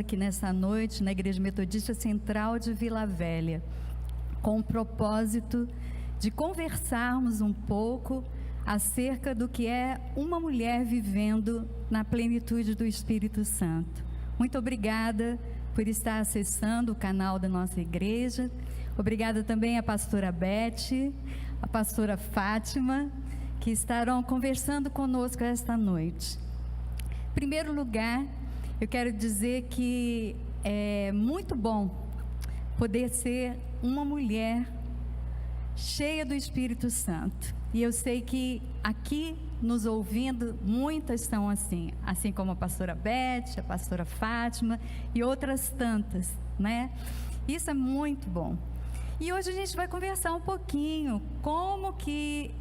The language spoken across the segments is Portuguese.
aqui nessa noite na Igreja Metodista Central de Vila Velha, com o propósito de conversarmos um pouco acerca do que é uma mulher vivendo na plenitude do Espírito Santo. Muito obrigada por estar acessando o canal da nossa igreja. Obrigada também à pastora Beth, à pastora Fátima, que estarão conversando conosco esta noite. Em primeiro lugar, eu quero dizer que é muito bom poder ser uma mulher cheia do Espírito Santo. E eu sei que aqui nos ouvindo, muitas são assim como a pastora Beth, a pastora Fátima e outras tantas, né? Isso é muito bom. E hoje a gente vai conversar um pouquinho como que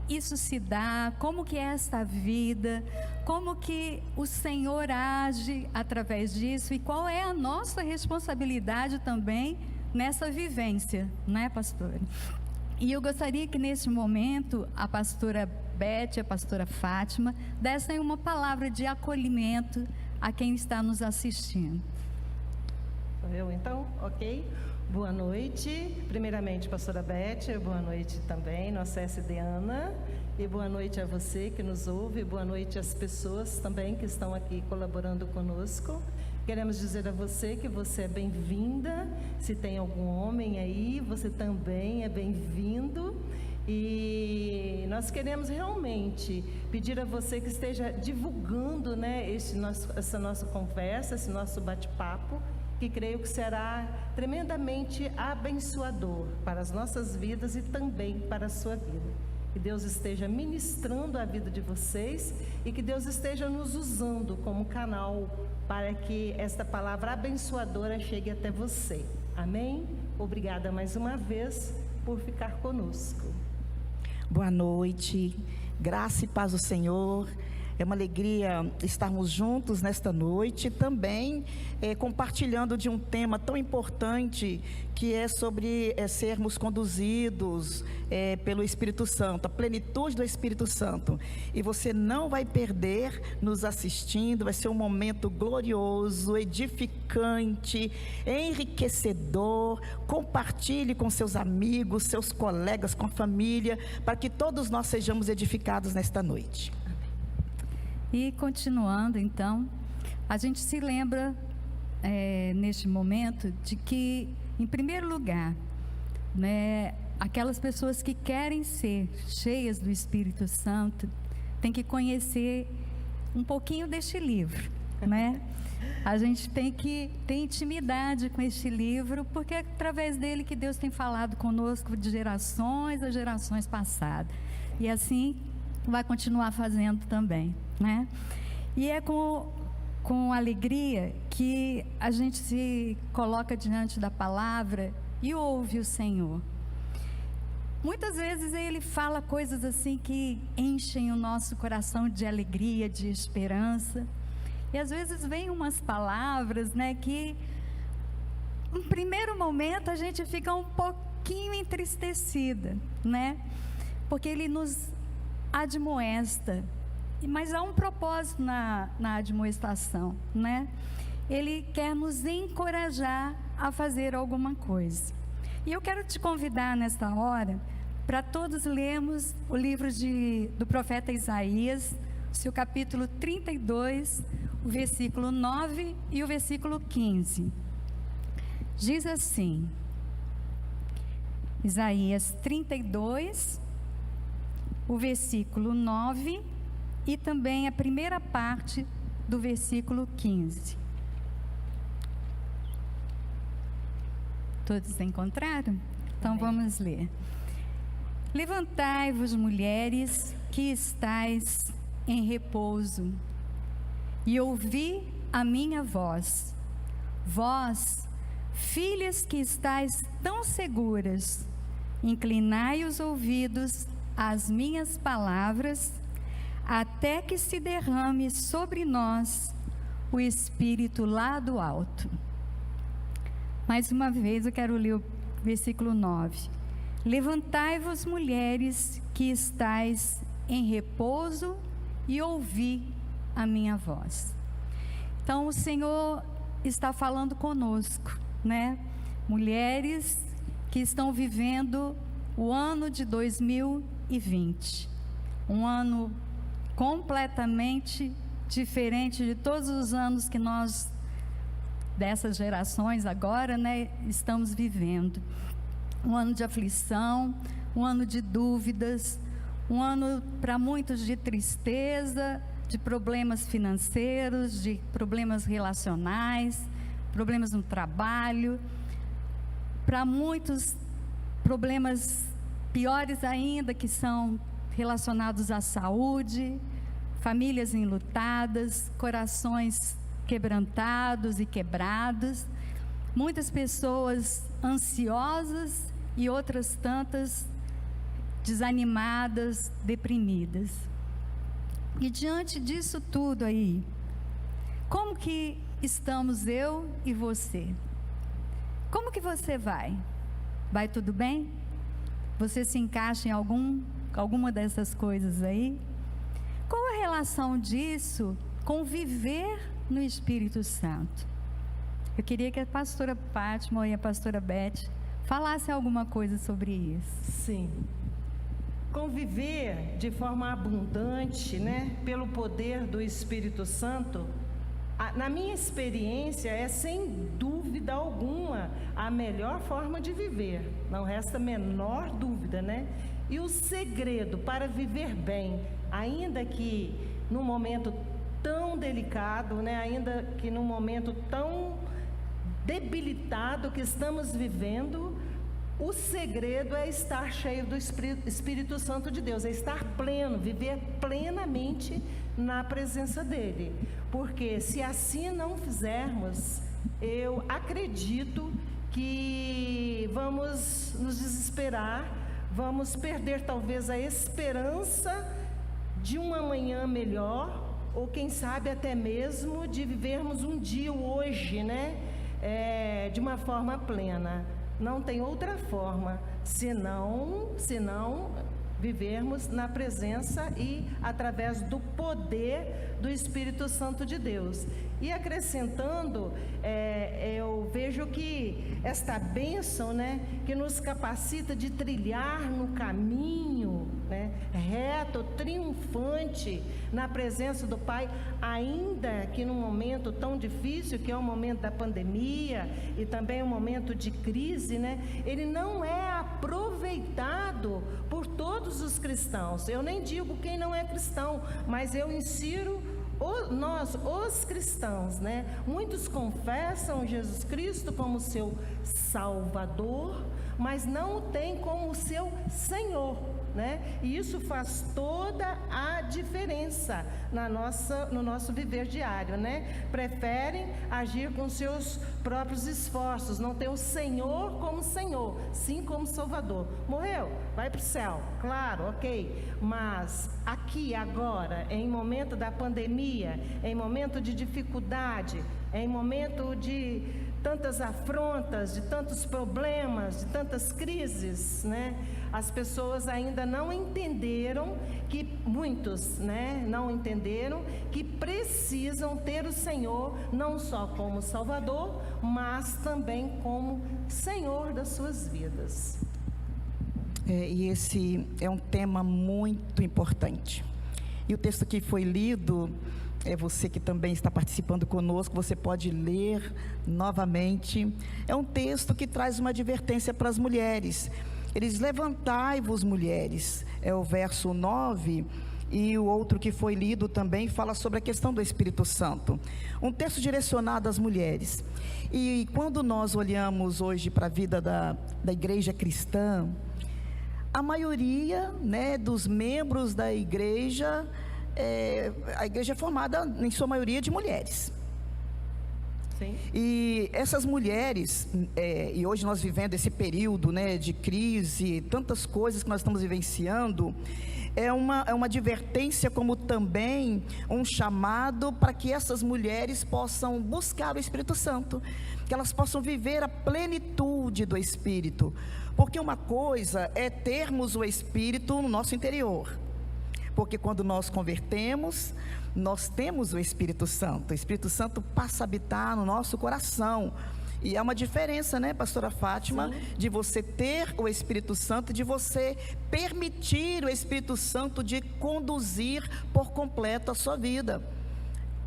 isso se dá, como que é esta vida, como que o Senhor age através disso e qual é a nossa responsabilidade também nessa vivência, né, pastora? E eu gostaria que neste momento a pastora Beth, a pastora Fátima, dessem uma palavra de acolhimento a quem está nos assistindo. Sou eu então? Ok. Boa noite. Primeiramente, pastora Beth, boa noite também, nossa SD-Ana. E boa noite a você que nos ouve, boa noite às pessoas também que estão aqui colaborando conosco. Queremos dizer a você que você é bem-vinda. Se tem algum homem aí, você também é bem-vindo. E nós queremos realmente pedir a você que esteja divulgando, né, essa nossa conversa, esse nosso bate-papo, que creio que será tremendamente abençoador para as nossas vidas e também para a sua vida. Que Deus esteja ministrando a vida de vocês e que Deus esteja nos usando como canal para que esta palavra abençoadora chegue até você. Amém? Obrigada mais uma vez por ficar conosco. Boa noite, graça e paz do Senhor. É uma alegria estarmos juntos nesta noite, também compartilhando de um tema tão importante que é sobre sermos conduzidos pelo Espírito Santo, a plenitude do Espírito Santo. E você não vai perder nos assistindo, vai ser um momento glorioso, edificante, enriquecedor. Compartilhe com seus amigos, seus colegas, com a família, para que todos nós sejamos edificados nesta noite. E continuando então, a gente se lembra neste momento de que, em primeiro lugar, né, aquelas pessoas que querem ser cheias do Espírito Santo têm que conhecer um pouquinho deste livro, né? A gente tem que ter intimidade com este livro, porque é através dele que Deus tem falado conosco de gerações a gerações passadas. E assim vai continuar fazendo também, né? E é com alegria que a gente se coloca diante da palavra e ouve o Senhor. Muitas vezes Ele fala coisas assim que enchem o nosso coração de alegria, de esperança. E às vezes vem umas palavras, né, que no primeiro momento a gente fica um pouquinho entristecida, né? Porque Ele nos admoesta, mas há um propósito na admoestação, né? Ele quer nos encorajar a fazer alguma coisa. E eu quero te convidar nesta hora para todos lermos o livro do profeta Isaías, seu capítulo 32, o versículo 9 e o versículo 15. Diz assim, Isaías 32, o versículo 9 e também a primeira parte do versículo 15. Todos encontraram? Então vamos ler. Levantai-vos, mulheres, que estais em repouso, e ouvi a minha voz. Vós, filhas que estais tão seguras, inclinai os ouvidos às minhas palavras, até que se derrame sobre nós o Espírito lá do alto. Mais uma vez eu quero ler o versículo 9. Levantai-vos, mulheres, que estais em repouso, e ouvi a minha voz. Então o Senhor está falando conosco, né? Mulheres que estão vivendo o ano de 2020, um ano completamente diferente de todos os anos que nós, dessas gerações agora, né, estamos vivendo. Um ano de aflição, um ano de dúvidas, um ano para muitos de tristeza, de problemas financeiros, de problemas relacionais, problemas no trabalho, para muitos problemas piores ainda, que são relacionados à saúde, famílias enlutadas, corações quebrantados e quebrados, muitas pessoas ansiosas e outras tantas desanimadas, deprimidas. E diante disso tudo aí, como que estamos eu e você? Como que você vai? Vai tudo bem? Você se encaixa em alguma dessas coisas aí? Qual a relação disso com viver no Espírito Santo? Eu queria que a pastora Fátima e a pastora Beth falassem alguma coisa sobre isso. Sim. Conviver de forma abundante, né, pelo poder do Espírito Santo, na minha experiência, é sem dúvida alguma a melhor forma de viver, não resta a menor dúvida, né? E o segredo para viver bem, ainda que num momento tão delicado, né, ainda que num momento tão debilitado que estamos vivendo, o segredo é estar cheio do Espírito Santo de Deus, é estar pleno, viver plenamente na presença dEle. Porque se assim não fizermos, eu acredito que vamos nos desesperar, vamos perder talvez a esperança de um amanhã melhor, ou quem sabe até mesmo de vivermos um dia hoje, né? De uma forma plena. Não tem outra forma senão vivermos na presença e através do poder do Espírito Santo de Deus. E acrescentando, eu vejo que esta bênção, né, que nos capacita de trilhar no caminho, né, reto, triunfante, na presença do Pai, ainda que num momento tão difícil, que é o momento da pandemia, e também um momento de crise, né, ele não é aproveitado por todos os cristãos. Eu nem digo quem não é cristão, mas eu insiro nós, os cristãos, né? Muitos confessam Jesus Cristo como seu Salvador, mas não o têm como seu Senhor, né? E isso faz toda a diferença no nosso viver diário, né? Preferem agir com seus próprios esforços, não ter o Senhor como Senhor, sim como Salvador. Morreu, vai para o céu, claro, ok, mas aqui agora, em momento da pandemia, em momento de dificuldade, em momento de tantas afrontas, de tantos problemas, de tantas crises, né? As pessoas ainda não entenderam que, muitos, né, não entenderam que precisam ter o Senhor não só como Salvador, mas também como Senhor das suas vidas. E esse é um tema muito importante. E o texto que foi lido, você que também está participando conosco, você pode ler novamente. É um texto que traz uma advertência para as mulheres. Eles: levantai-vos, mulheres, é o verso 9, e o outro que foi lido também fala sobre a questão do Espírito Santo. Um texto direcionado às mulheres. E quando nós olhamos hoje para a vida da igreja cristã, a maioria, né, dos membros da igreja, a igreja é formada em sua maioria de mulheres. Sim. E essas mulheres, e hoje nós vivendo esse período, né, de crise, tantas coisas que nós estamos vivenciando, é uma advertência, como também um chamado para que essas mulheres possam buscar o Espírito Santo, que elas possam viver a plenitude do Espírito, porque uma coisa é termos o Espírito no nosso interior, porque quando nós convertemos, nós temos o Espírito Santo. O Espírito Santo passa a habitar no nosso coração. E é uma diferença, né, pastora Fátima? Sim. De você ter o Espírito Santo, de você permitir o Espírito Santo de conduzir por completo a sua vida.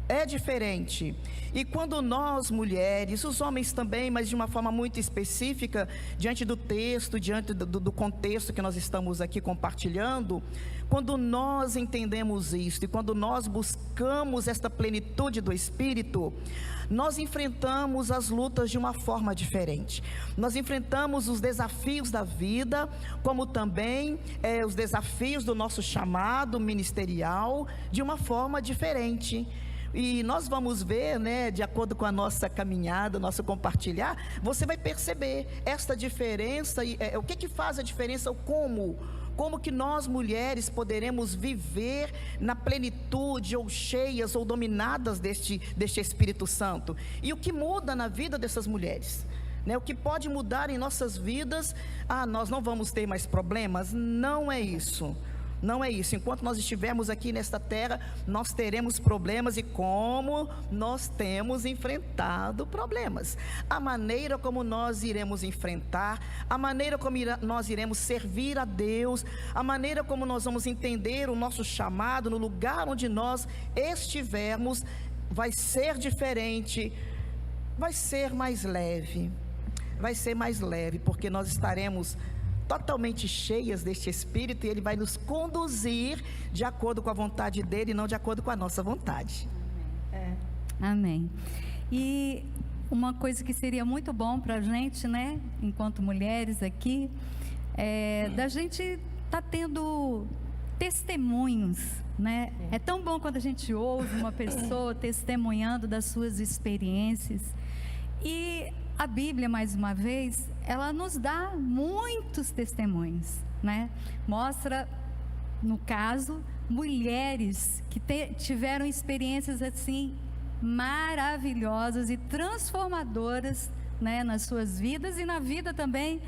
É diferente. E quando nós mulheres, os homens também, mas de uma forma muito específica, diante do texto, diante do contexto que nós estamos aqui compartilhando, quando nós entendemos isso e quando nós buscamos esta plenitude do Espírito, nós enfrentamos as lutas de uma forma diferente. Nós enfrentamos os desafios da vida, como também os desafios do nosso chamado ministerial, de uma forma diferente. E nós vamos ver, né, de acordo com a nossa caminhada, nosso compartilhar, você vai perceber esta diferença, o que faz a diferença, como que nós mulheres poderemos viver na plenitude, ou cheias, ou dominadas deste Espírito Santo, e o que muda na vida dessas mulheres, né? O que pode mudar em nossas vidas. Nós não vamos ter mais problemas? Não é isso. Não é isso. Enquanto nós estivermos aqui nesta terra, nós teremos problemas, e como nós temos enfrentado problemas. A maneira como nós iremos enfrentar, a maneira como nós iremos servir a Deus, a maneira como nós vamos entender o nosso chamado no lugar onde nós estivermos, vai ser diferente, vai ser mais leve. Vai ser mais leve, porque nós estaremos totalmente cheias deste Espírito, e Ele vai nos conduzir de acordo com a vontade dEle, e não de acordo com a nossa vontade. Amém. E uma coisa que seria muito bom para a gente, né, enquanto mulheres aqui, da gente tá tendo testemunhos, né? É tão bom quando a gente ouve uma pessoa testemunhando das suas experiências. E a Bíblia, mais uma vez, ela nos dá muitos testemunhos, né? Mostra, no caso, mulheres que tiveram experiências assim maravilhosas e transformadoras, né, nas suas vidas e na vida também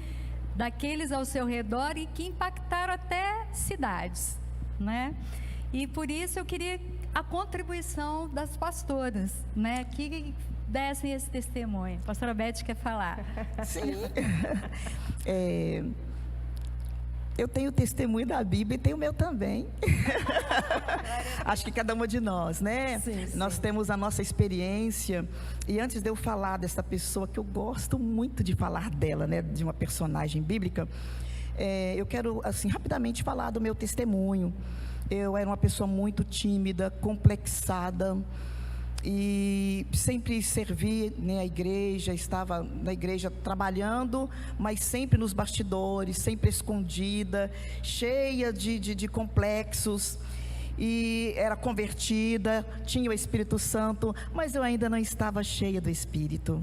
daqueles ao seu redor, e que impactaram até cidades, né? E por isso eu queria a contribuição das pastoras, né, que dessem esse testemunho. A pastora Beth quer falar. Sim. Eu tenho o testemunho da Bíblia e tenho o meu também. Acho que cada uma de nós, né? Sim. Nós temos a nossa experiência. E antes de eu falar dessa pessoa, que eu gosto muito de falar dela, né, de uma personagem bíblica, eu quero, assim, rapidamente falar do meu testemunho. Eu era uma pessoa muito tímida, complexada, e sempre servi, né, a igreja, estava na igreja trabalhando, mas sempre nos bastidores, sempre escondida, cheia de complexos, e era convertida, tinha o Espírito Santo, mas eu ainda não estava cheia do Espírito.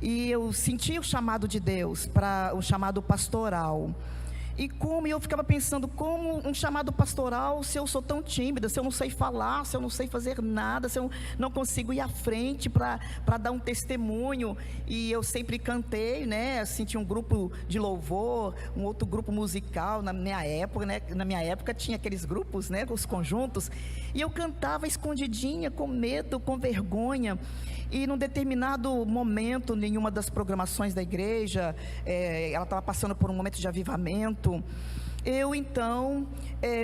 E eu sentia o chamado de Deus, para o chamado pastoral. E eu ficava pensando, como um chamado pastoral, se eu sou tão tímida, se eu não sei falar, se eu não sei fazer nada, se eu não consigo ir à frente para dar um testemunho. E eu sempre cantei, né? Assim, tinha um grupo de louvor, um outro grupo musical na minha época, né? Na minha época tinha aqueles grupos, né? Os conjuntos. E eu cantava escondidinha, com medo, com vergonha. E num determinado momento, em uma das programações da igreja, ela estava passando por um momento de avivamento. Eu então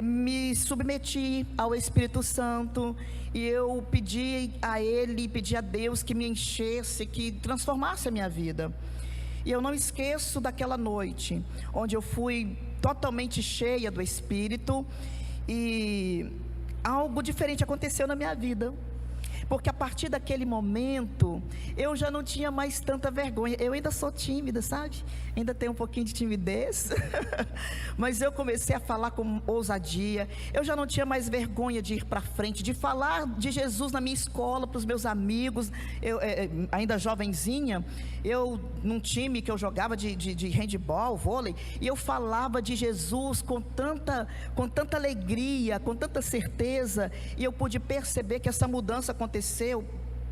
me submeti ao Espírito Santo, e eu pedi a Ele, pedi a Deus que me enchesse, que transformasse a minha vida. E eu não esqueço daquela noite, onde eu fui totalmente cheia do Espírito, e algo diferente aconteceu na minha vida. Porque a partir daquele momento, eu já não tinha mais tanta vergonha. Eu ainda sou tímida, sabe? Ainda tenho um pouquinho de timidez. Mas eu comecei a falar com ousadia. Eu já não tinha mais vergonha de ir para frente, de falar de Jesus na minha escola, para os meus amigos. Eu, ainda jovenzinha, num time que eu jogava de handball, vôlei, e eu falava de Jesus com tanta alegria, com tanta certeza. E eu pude perceber que essa mudança aconteceu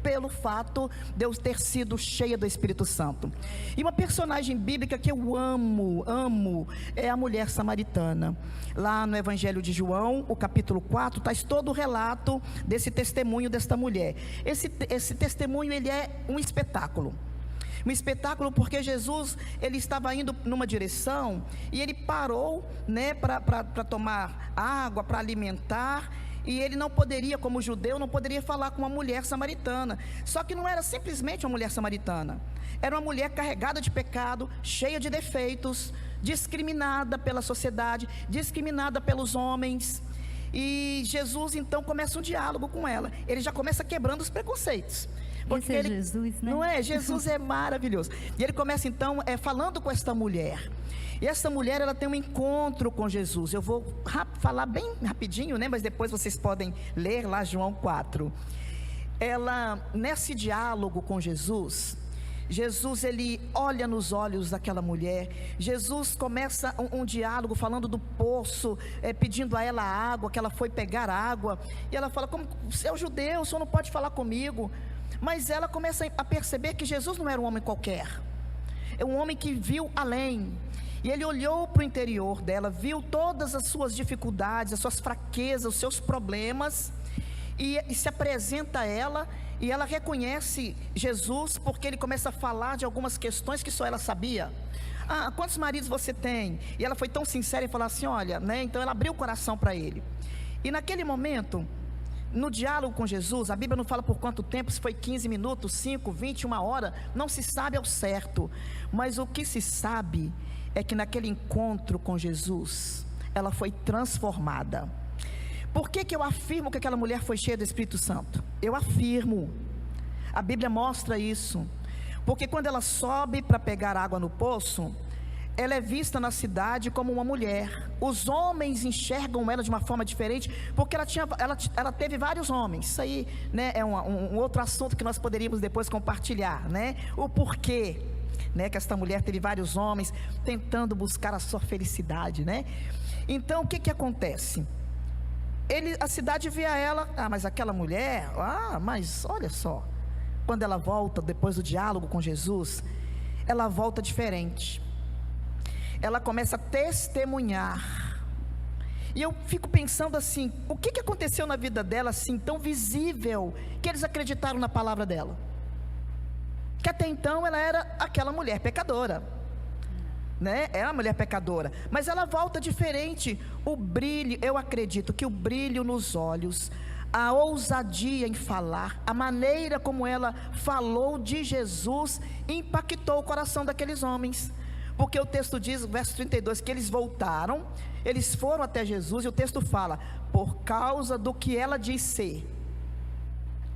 pelo fato de eu ter sido cheia do Espírito Santo. E uma personagem bíblica que eu amo, é a mulher samaritana. Lá no Evangelho de João, o capítulo 4, traz todo o relato desse testemunho desta mulher. Esse testemunho, ele é um espetáculo. Um espetáculo porque Jesus, ele estava indo numa direção e ele parou, né, para tomar água, para alimentar. E ele não poderia, como judeu, não poderia falar com uma mulher samaritana. Só que não era simplesmente uma mulher samaritana. Era uma mulher carregada de pecado, cheia de defeitos, discriminada pela sociedade, discriminada pelos homens. E Jesus então começa um diálogo com ela. Ele já começa quebrando os preconceitos. Porque esse é Jesus, né? Não é? Jesus é maravilhoso. E ele começa então falando com esta mulher. E essa mulher, ela tem um encontro com Jesus. Eu vou falar bem rapidinho, né? Mas depois vocês podem ler lá João 4. Ela, nesse diálogo com Jesus, ele olha nos olhos daquela mulher. Jesus começa um diálogo falando do poço, pedindo a ela água, que ela foi pegar água. E ela fala, como você é um judeu, o senhor não pode falar comigo. Mas ela começa a perceber que Jesus não era um homem qualquer. É um homem que viu além. E ele olhou para o interior dela, viu todas as suas dificuldades, as suas fraquezas, os seus problemas, e se apresenta a ela, e ela reconhece Jesus, porque ele começa a falar de algumas questões que só ela sabia. Quantos maridos você tem? E ela foi tão sincera e falou assim, olha, né? Então ela abriu o coração para ele. E naquele momento, no diálogo com Jesus, a Bíblia não fala por quanto tempo, se foi 15 minutos, 5, 20, 1 hora, não se sabe ao certo. Mas o que se sabe é que naquele encontro com Jesus, ela foi transformada. Por que eu afirmo que aquela mulher foi cheia do Espírito Santo? Eu afirmo, a Bíblia mostra isso, porque quando ela sobe para pegar água no poço, ela é vista na cidade como uma mulher. Os homens enxergam ela de uma forma diferente, porque ela teve vários homens. Isso aí, né, é um outro assunto que nós poderíamos depois compartilhar, né? O porquê, né, que esta mulher teve vários homens tentando buscar a sua felicidade, né? Então o que acontece? A cidade via ela, mas aquela mulher, mas olha só, quando ela volta depois do diálogo com Jesus, ela volta diferente. Ela começa a testemunhar. E eu fico pensando assim, o que aconteceu na vida dela assim, tão visível, que eles acreditaram na palavra dela? Que até então ela era aquela mulher pecadora, né? Era uma mulher pecadora, mas ela volta diferente. O brilho, eu acredito que o brilho nos olhos, a ousadia em falar, a maneira como ela falou de Jesus, impactou o coração daqueles homens. Porque o texto diz, verso 32, que eles voltaram, eles foram até Jesus, e o texto fala, por causa do que ela disse,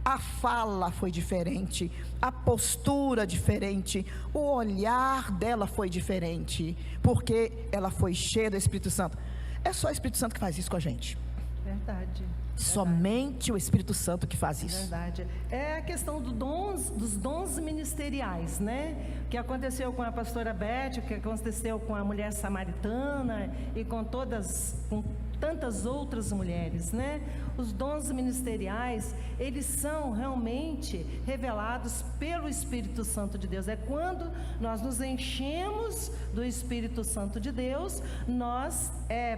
a fala foi diferente, a postura diferente, o olhar dela foi diferente, porque ela foi cheia do Espírito Santo. É só o Espírito Santo que faz isso com a gente. Verdade. Somente o Espírito Santo que faz isso. Verdade. É a questão dos dons ministeriais, né? O que aconteceu com a pastora Beth, o que aconteceu com a mulher samaritana e com tantas outras mulheres, né? Os dons ministeriais, eles são realmente revelados pelo Espírito Santo de Deus. É quando nós nos enchemos do Espírito Santo de Deus, nós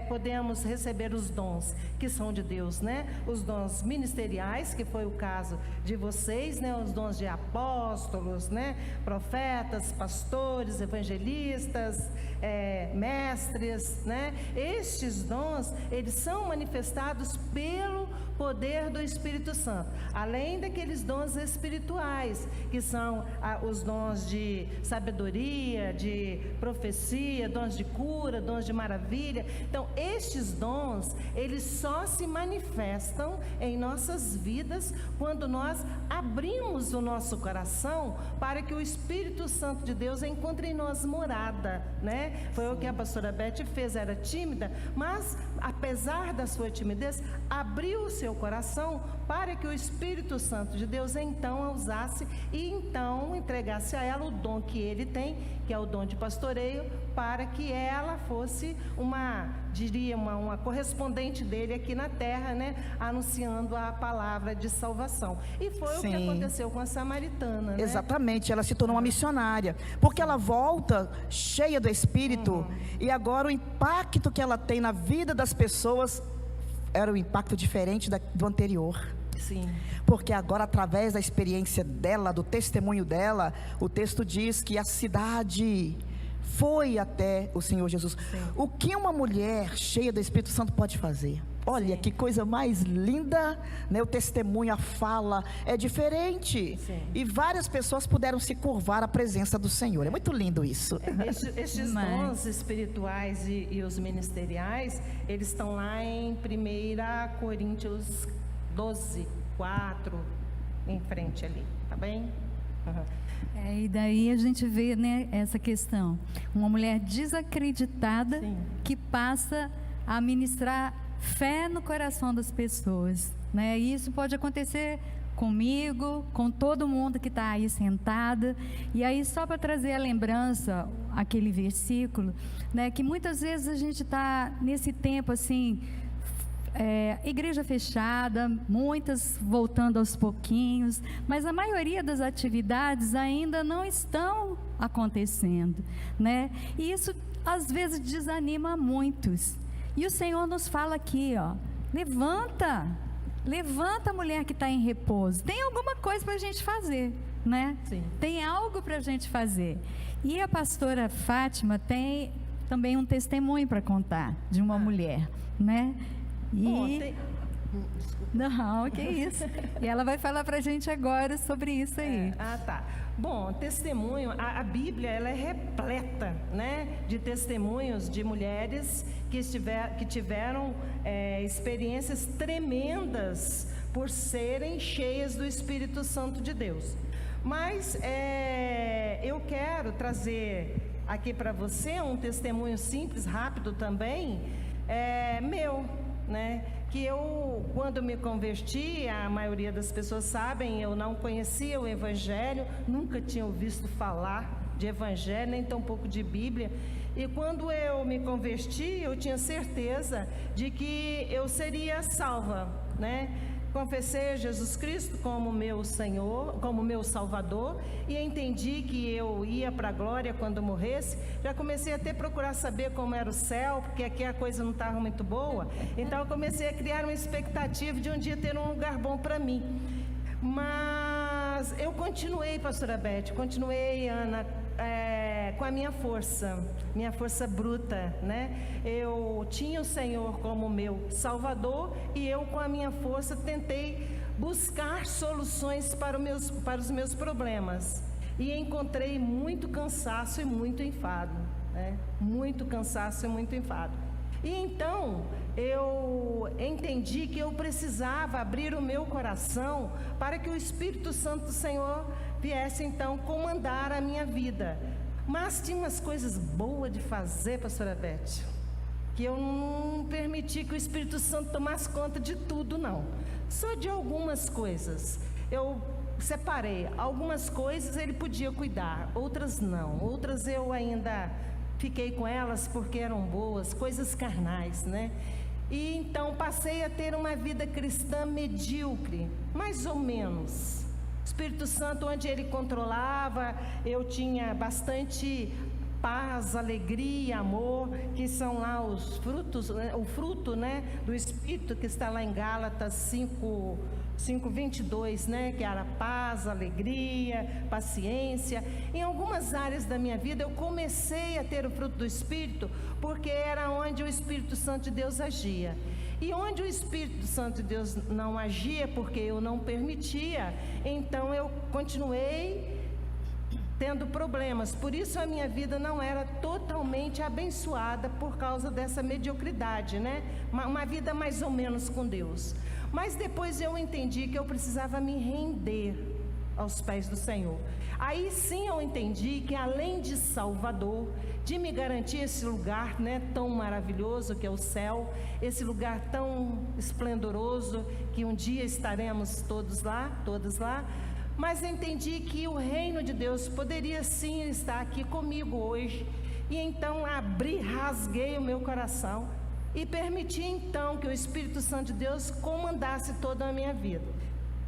podemos receber os dons que são de Deus, né? Os dons ministeriais, que foi o caso de vocês, né? Os dons de apóstolos, né? Profetas, pastores, evangelistas, mestres, né? Estes dons, eles são manifestados pelo poder do Espírito Santo, além daqueles dons espirituais, que são os dons de sabedoria, de profecia, dons de cura, dons de maravilha. Então, estes dons, eles só se manifestam em nossas vidas quando nós abrimos o nosso coração para que o Espírito Santo de Deus encontre em nós morada, né? Foi o que a pastora Beth fez, era tímida, mas apesar da sua timidez, abriu o seu coração para que o Espírito Santo de Deus então a usasse e então entregasse a ela o dom que ele tem, que é o dom de pastoreio, para que ela fosse uma correspondente dele aqui na terra, né, anunciando a palavra de salvação. E foi o que aconteceu com a samaritana, né? Exatamente, ela se tornou uma missionária, porque ela volta cheia do Espírito, e agora o impacto que ela tem na vida das pessoas era um impacto diferente do anterior. Sim. Porque agora, através da experiência dela, do testemunho dela, o texto diz que a cidade foi até o Senhor Jesus. Sim. O que uma mulher cheia do Espírito Santo pode fazer? Olha, que coisa mais linda, né? O testemunho, a fala é diferente. Sim. E várias pessoas puderam se curvar à presença do Senhor. É muito lindo isso. Estes dons espirituais e os ministeriais, eles estão lá em 1 Coríntios 12, 4, em frente ali, tá bem? E daí a gente vê, né, essa questão. Uma mulher desacreditada, Sim, que passa a ministrar fé no coração das pessoas, né? E isso pode acontecer comigo, com todo mundo que está aí sentada. E aí, só para trazer a lembrança, aquele versículo, né, que muitas vezes a gente está nesse tempo assim, igreja fechada, muitas voltando aos pouquinhos, mas a maioria das atividades ainda não estão acontecendo, né? E isso às vezes desanima muitos. E o Senhor nos fala aqui, ó, levanta a mulher que está em repouso. Tem alguma coisa para a gente fazer, né? sim. Tem algo para a gente fazer. E a pastora Fátima tem também um testemunho para contar de uma mulher, né? Bom, E... Não, que isso. E ela vai falar para a gente agora sobre isso aí. Tá. Bom, testemunho, a Bíblia, ela é repleta, né, de testemunhos de mulheres que tiveram experiências tremendas por serem cheias do Espírito Santo de Deus. Mas eu quero trazer aqui para você um testemunho simples, rápido também, meu, né? Que eu, quando me converti, a maioria das pessoas sabem, eu não conhecia o Evangelho, nunca tinha ouvido falar de Evangelho, nem tampouco de Bíblia. E quando eu me converti, eu tinha certeza de que eu seria salva, né? Confessei Jesus Cristo como meu Senhor, como meu Salvador, e entendi que eu ia para a glória quando morresse. Já comecei a procurar saber como era o céu, porque aqui a coisa não estava muito boa. Então eu comecei a criar uma expectativa de um dia ter um lugar bom para mim. Mas eu continuei, pastora Beth, Ana, com a minha força bruta, né? Eu tinha o Senhor como meu Salvador e eu, com a minha força, tentei buscar soluções para os meus problemas. E encontrei muito cansaço e muito enfado, né? Muito cansaço e muito enfado. E então eu entendi que eu precisava abrir o meu coração para que o Espírito Santo do Senhor viesse então comandar a minha vida. Mas tinha umas coisas boas de fazer, pastora Beth, que eu não permiti que o Espírito Santo tomasse conta de tudo, não. Só de algumas coisas. Eu separei. Algumas coisas ele podia cuidar, outras não. Outras eu ainda fiquei com elas porque eram boas, coisas carnais, né? E então passei a ter uma vida cristã medíocre, mais ou menos. Espírito Santo, onde ele controlava, eu tinha bastante paz, alegria, amor, que são lá os frutos, o fruto, né, do Espírito, que está lá em Gálatas 5:22, né, que era paz, alegria, paciência. Em algumas áreas da minha vida eu comecei a ter o fruto do Espírito, porque era onde o Espírito Santo de Deus agia. E onde o Espírito Santo de Deus não agia, porque eu não permitia, então eu continuei tendo problemas. Por isso a minha vida não era totalmente abençoada por causa dessa mediocridade, né? Uma vida mais ou menos com Deus. Mas depois eu entendi que eu precisava me render aos pés do Senhor. Aí sim eu entendi que além de Salvador, de me garantir esse lugar, né, tão maravilhoso que é o céu, esse lugar tão esplendoroso que um dia estaremos todos lá, todas lá, mas entendi que o reino de Deus poderia sim estar aqui comigo hoje. E então rasguei o meu coração e permiti então que o Espírito Santo de Deus comandasse toda a minha vida.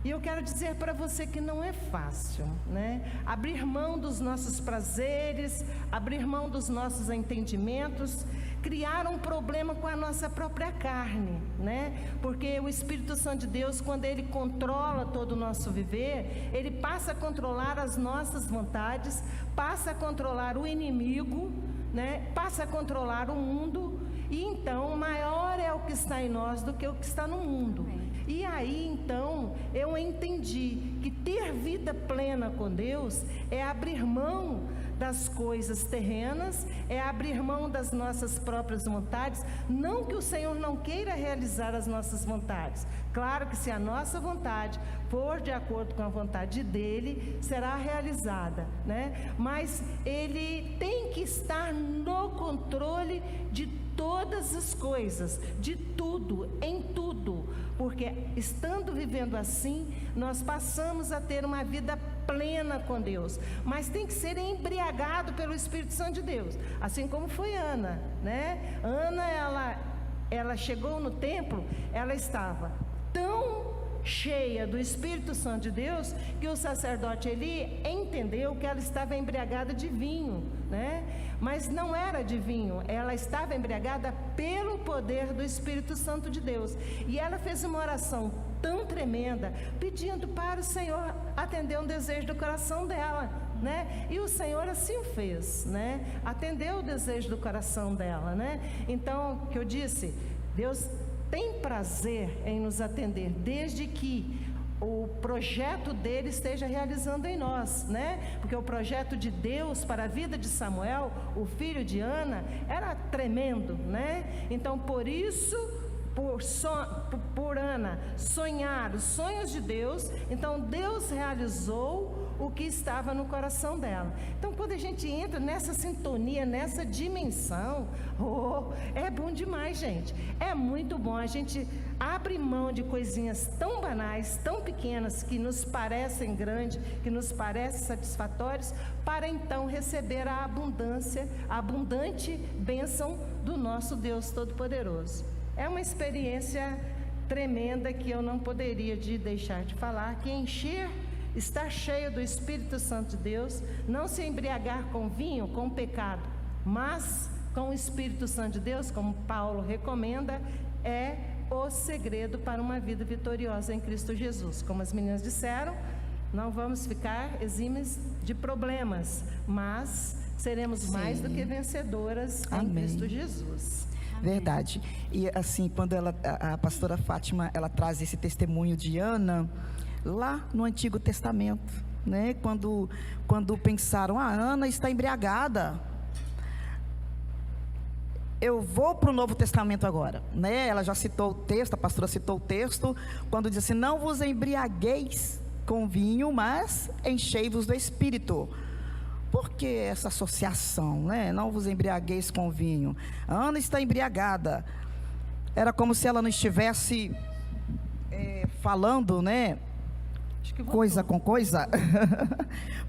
E eu quero dizer para você que não é fácil, né? Abrir mão dos nossos prazeres, abrir mão dos nossos entendimentos, criar um problema com a nossa própria carne, né? Porque o Espírito Santo de Deus, quando Ele controla todo o nosso viver, Ele passa a controlar as nossas vontades, passa a controlar o inimigo, né? Passa a controlar o mundo, e então maior é o que está em nós do que o que está no mundo. E aí então eu entendi que ter vida plena com Deus é abrir mão das coisas terrenas, é abrir mão das nossas próprias vontades. Não que o Senhor não queira realizar as nossas vontades, claro que se a nossa vontade for de acordo com a vontade dEle, será realizada, né? Mas Ele tem que estar no controle de todas as coisas, de tudo, em tudo, porque estando vivendo assim, nós passamos a ter uma vida plena com Deus, mas tem que ser embriagado pelo Espírito Santo de Deus, assim como foi Ana, né? Ana, ela chegou no templo, ela estava tão cheia do Espírito Santo de Deus, que o sacerdote Eli entendeu que ela estava embriagada de vinho, né? Mas não era de vinho, ela estava embriagada pelo poder do Espírito Santo de Deus. E ela fez uma oração tão tremenda, pedindo para o Senhor atender um desejo do coração dela, né? E o Senhor assim o fez, né? Atendeu o desejo do coração dela, né? Então, que eu disse, Deus tem prazer em nos atender, desde que o projeto dele esteja realizando em nós, né? Porque o projeto de Deus para a vida de Samuel, o filho de Ana, era tremendo, né? Então, por isso, por Ana sonhar os sonhos de Deus, então Deus realizou o que estava no coração dela. Então, quando a gente entra nessa sintonia, nessa dimensão, é bom demais, gente. É muito bom. A gente abre mão de coisinhas tão banais, tão pequenas, que nos parecem grandes, que nos parecem satisfatórias, para então receber a abundante bênção do nosso Deus Todo-Poderoso. É uma experiência tremenda que eu não poderia deixar de falar, que estar cheio do Espírito Santo de Deus, não se embriagar com vinho, com pecado, mas com o Espírito Santo de Deus, como Paulo recomenda, é o segredo para uma vida vitoriosa em Cristo Jesus. Como as meninas disseram, não vamos ficar exímios de problemas, mas seremos mais do que vencedoras em Cristo Jesus. Verdade. E assim, quando a pastora Fátima, ela traz esse testemunho de Ana, lá no Antigo Testamento, né? Quando pensaram, Ana está embriagada. Eu vou para o Novo Testamento agora, né? Ela já citou o texto, a pastora citou o texto, quando diz assim, não vos embriagueis com vinho, mas enchei-vos do Espírito. Por que essa associação, né? Não vos embriagueis com vinho. A Ana está embriagada. Era como se ela não estivesse falando, né? Coisa com coisa.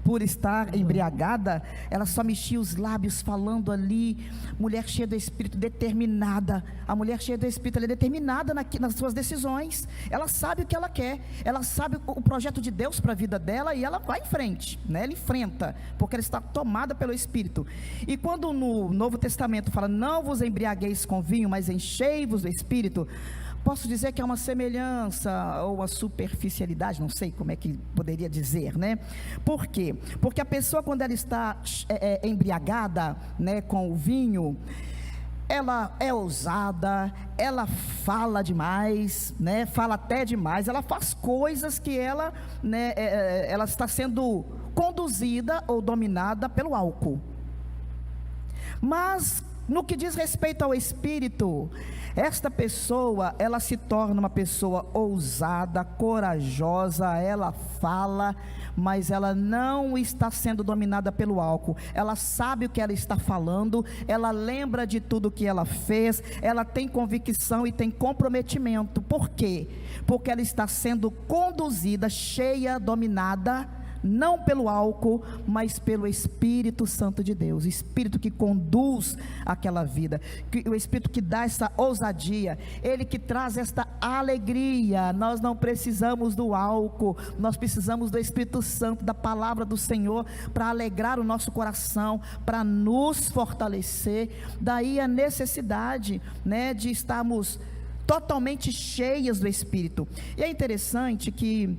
Por estar embriagada, ela só mexia os lábios falando ali. Mulher cheia do Espírito, determinada. A mulher cheia do Espírito, ela é determinada nas suas decisões. Ela sabe o que ela quer, ela sabe o projeto de Deus para a vida dela, e ela vai em frente, né? Ela enfrenta, porque ela está tomada pelo Espírito. E quando no Novo Testamento fala, não vos embriagueis com vinho, mas enchei-vos do Espírito, posso dizer que é uma semelhança ou uma superficialidade, não sei como é que poderia dizer, né? Por quê? Porque a pessoa, quando ela está embriagada, né, com o vinho, ela é ousada, ela fala demais, né? Fala até demais, ela faz coisas que ela, né, ela está sendo conduzida ou dominada pelo álcool. Mas no que diz respeito ao espírito, esta pessoa, ela se torna uma pessoa ousada, corajosa, ela fala, mas ela não está sendo dominada pelo álcool. Ela sabe o que ela está falando, ela lembra de tudo que ela fez, ela tem convicção e tem comprometimento. Por quê? Porque ela está sendo conduzida, cheia, dominada, não pelo álcool, mas pelo Espírito Santo de Deus, o Espírito que conduz aquela vida, o Espírito que dá essa ousadia, Ele que traz esta alegria. Nós não precisamos do álcool, nós precisamos do Espírito Santo, da palavra do Senhor, para alegrar o nosso coração, para nos fortalecer. Daí a necessidade, né, de estarmos totalmente cheias do Espírito. E é interessante que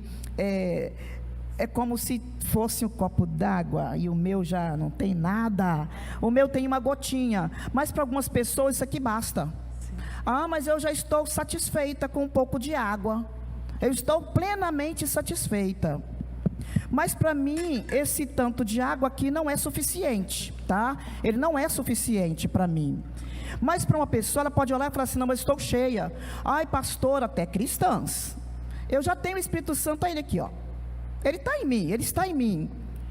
é como se fosse um copo d'água, e o meu já não tem nada, o meu tem uma gotinha, mas para algumas pessoas isso aqui basta. Sim. Mas eu já estou satisfeita com um pouco de água, eu estou plenamente satisfeita, mas para mim esse tanto de água aqui não é suficiente, tá? Ele não é suficiente para mim. Mas para uma pessoa, ela pode olhar e falar assim: não, mas estou cheia. Ai, pastor, até cristãs, eu já tenho o Espírito Santo, ele aqui, ó. Ele está em mim, Ele está em mim.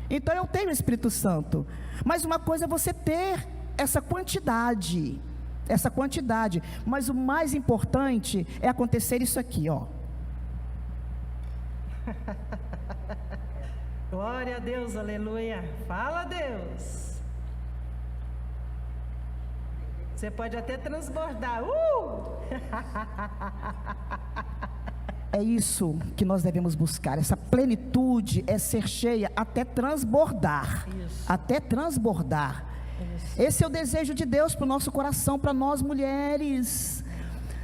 Então eu tenho o Espírito Santo. Mas uma coisa é você ter essa quantidade. Mas o mais importante é acontecer isso aqui, ó. Glória a Deus, aleluia. Fala, Deus. Você pode até transbordar. É isso que nós devemos buscar. Essa plenitude é ser cheia até transbordar. Isso. Até transbordar. Isso. Esse é o desejo de Deus para o nosso coração, para nós mulheres.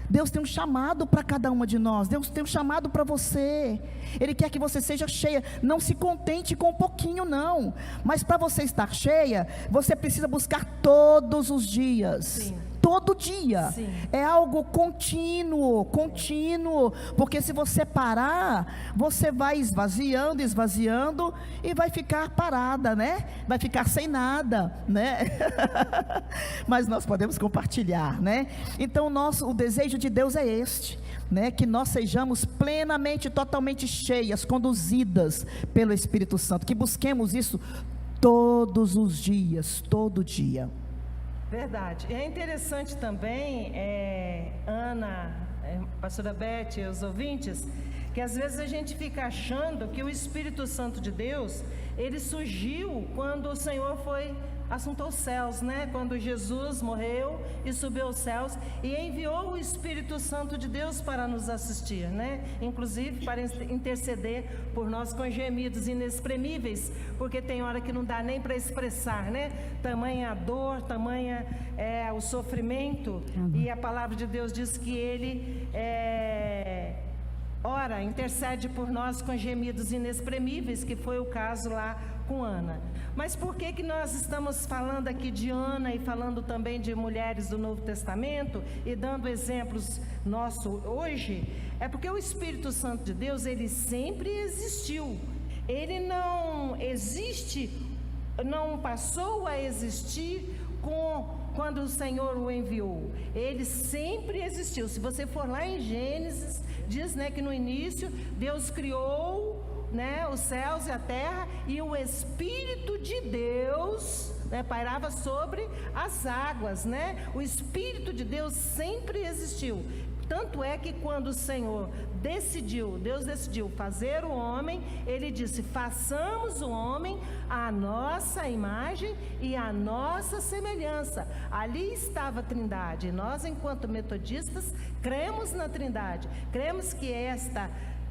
Deus tem um chamado para cada uma de nós. Deus tem um chamado para você. Ele quer que você seja cheia. Não se contente com um pouquinho, não. Mas para você estar cheia, você precisa buscar todos os dias. Sim. Todo dia. Sim. É algo contínuo, porque se você parar, você vai esvaziando e vai ficar parada, né? Vai ficar sem nada, né? Mas nós podemos compartilhar, né? Então o desejo de Deus é este, né? Que nós sejamos plenamente, totalmente cheias, conduzidas pelo Espírito Santo, que busquemos isso todos os dias, todo dia. Verdade. É interessante também, Ana, pastora Beth e os ouvintes, que às vezes a gente fica achando que o Espírito Santo de Deus, ele surgiu quando o Senhor assuntou aos céus, né? Quando Jesus morreu e subiu aos céus e enviou o Espírito Santo de Deus para nos assistir, né? Inclusive para interceder por nós com gemidos inexprimíveis, porque tem hora que não dá nem para expressar, né? Tamanha a dor, tamanha o sofrimento. E a palavra de Deus diz que Ele intercede por nós com gemidos inexprimíveis, que foi o caso lá com Ana. Mas por que nós estamos falando aqui de Ana e falando também de mulheres do Novo Testamento e dando exemplos nossos hoje? É porque o Espírito Santo de Deus, ele sempre existiu. Ele não passou a existir quando o Senhor o enviou. Ele sempre existiu. Se você for lá em Gênesis, diz, né, que no início Deus criou, né, os céus e a terra, e o Espírito de Deus, né, pairava sobre as águas, né? O Espírito de Deus sempre existiu. Tanto é que quando o Senhor Deus decidiu fazer o homem, Ele disse: façamos o homem à nossa imagem e à nossa semelhança. Ali estava a Trindade. Nós, enquanto metodistas, cremos na Trindade. Cremos que esta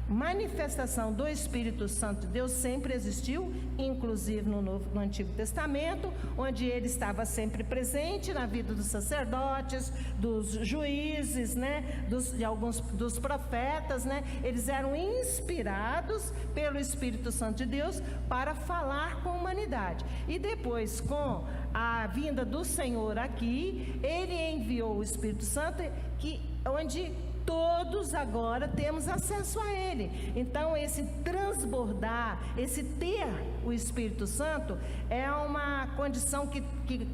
manifestação do Espírito Santo de Deus sempre existiu, inclusive no Antigo Testamento, onde ele estava sempre presente na vida dos sacerdotes, dos juízes, né, de alguns dos profetas, né? Eles eram inspirados pelo Espírito Santo de Deus para falar com a humanidade. E depois, com a vinda do Senhor aqui, ele enviou o Espírito Santo, onde todos agora temos acesso a Ele. Então esse transbordar, esse ter o Espírito Santo é uma condição que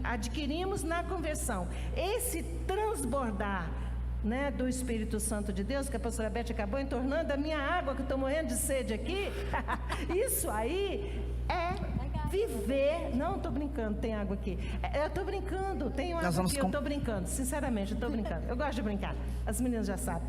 adquirimos na conversão. Esse transbordar, né, do Espírito Santo de Deus, que a pastora Beth acabou entornando a minha água, que eu estou morrendo de sede aqui, isso aí é viver. Não, estou brincando, tem água aqui. Eu estou brincando, tenho água aqui, eu estou brincando, sinceramente, eu estou brincando. Eu gosto de brincar, as meninas já sabem.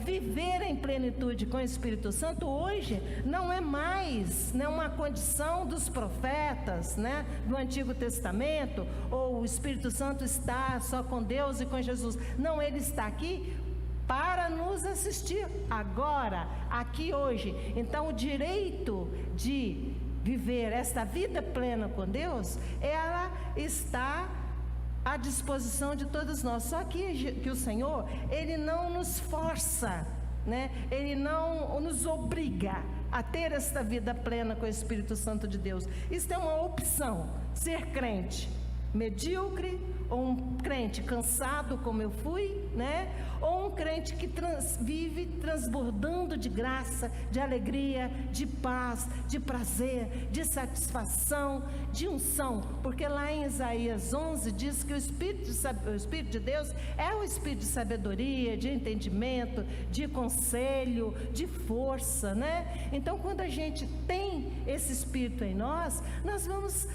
Viver em plenitude com o Espírito Santo hoje não é mais, né, uma condição dos profetas, né, do Antigo Testamento, ou o Espírito Santo está só com Deus e com Jesus. Não, ele está aqui para nos assistir agora, aqui hoje. Então o direito de viver esta vida plena com Deus, ela está à disposição de todos nós. Só que o Senhor, Ele não nos força, né? Ele não nos obriga a ter esta vida plena com o Espírito Santo de Deus. Isso é uma opção. Ser crente medíocre, ou um crente cansado como eu fui, né? Ou um crente que vive transbordando de graça, de alegria, de paz, de prazer, de satisfação, de unção, porque lá em Isaías 11 diz que o Espírito de Deus é o Espírito de sabedoria, de entendimento, de conselho, de força, né? Então quando a gente tem esse Espírito em nós, nós vamos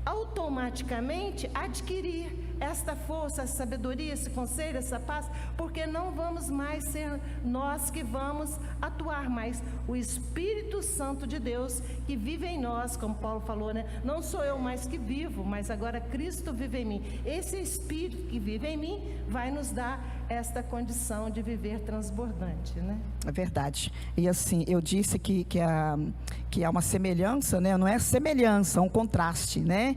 automaticamente adquirir esta força, essa sabedoria, esse conselho, essa paz, porque não vamos mais ser nós que vamos atuar, mas o Espírito Santo de Deus que vive em nós, como Paulo falou, né? Não sou eu mais que vivo, mas agora Cristo vive em mim. Esse Espírito que vive em mim vai nos dar esta condição de viver transbordante, né? É verdade. E assim, eu disse que há uma semelhança, né? Não é semelhança, é um contraste, né?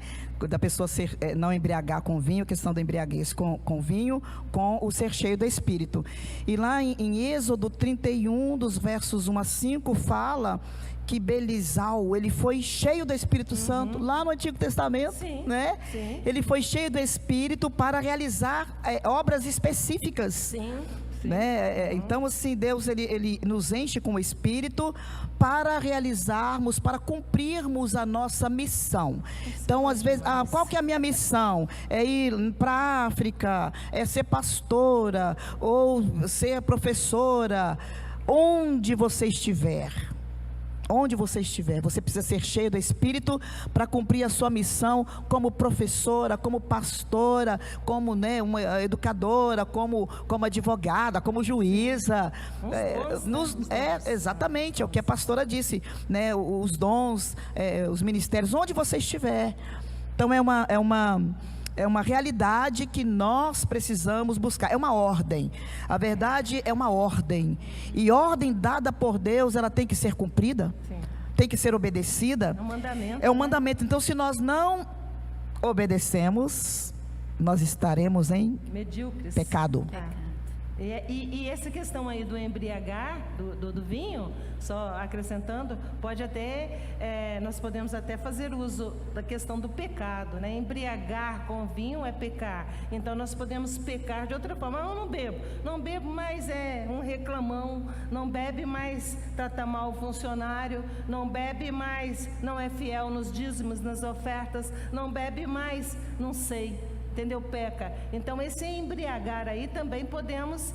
Da pessoa não embriagar com vinho, questão da embriaguez com vinho, com o ser cheio do Espírito. E lá em Êxodo 31, dos versos 1 a 5, fala que Belisal, ele foi cheio do Espírito Santo, lá no Antigo Testamento, sim, né? Sim. Ele foi cheio do Espírito para realizar obras específicas. Sim. Né? Então assim, Deus ele nos enche com o Espírito para realizarmos, para cumprirmos a nossa missão. Então às vezes, qual que é a minha missão? É ir para a África, é ser pastora, ou ser professora. Onde você estiver, você precisa ser cheio do Espírito para cumprir a sua missão como professora, como pastora, como, né, uma educadora, como advogada, como juíza. Exatamente, é o que a pastora disse, né, os dons, os ministérios, onde você estiver. Então é uma realidade que nós precisamos buscar. É uma ordem. A verdade é uma ordem. E ordem dada por Deus, ela tem que ser cumprida. Sim. Tem que ser obedecida. É um mandamento. É um mandamento. Então, se nós não obedecemos, nós estaremos em medíocres. Pecado. E essa questão aí do embriagar, do vinho, só acrescentando, pode até, nós podemos até fazer uso da questão do pecado, né? Embriagar com vinho é pecar. Então nós podemos pecar de outra forma. Eu não bebo, mas é um reclamão, não bebe, mas trata mal o funcionário, não bebe, mas não é fiel nos dízimos, nas ofertas, não bebe mais, não sei. Entendeu? Peca. Então esse embriagar aí também podemos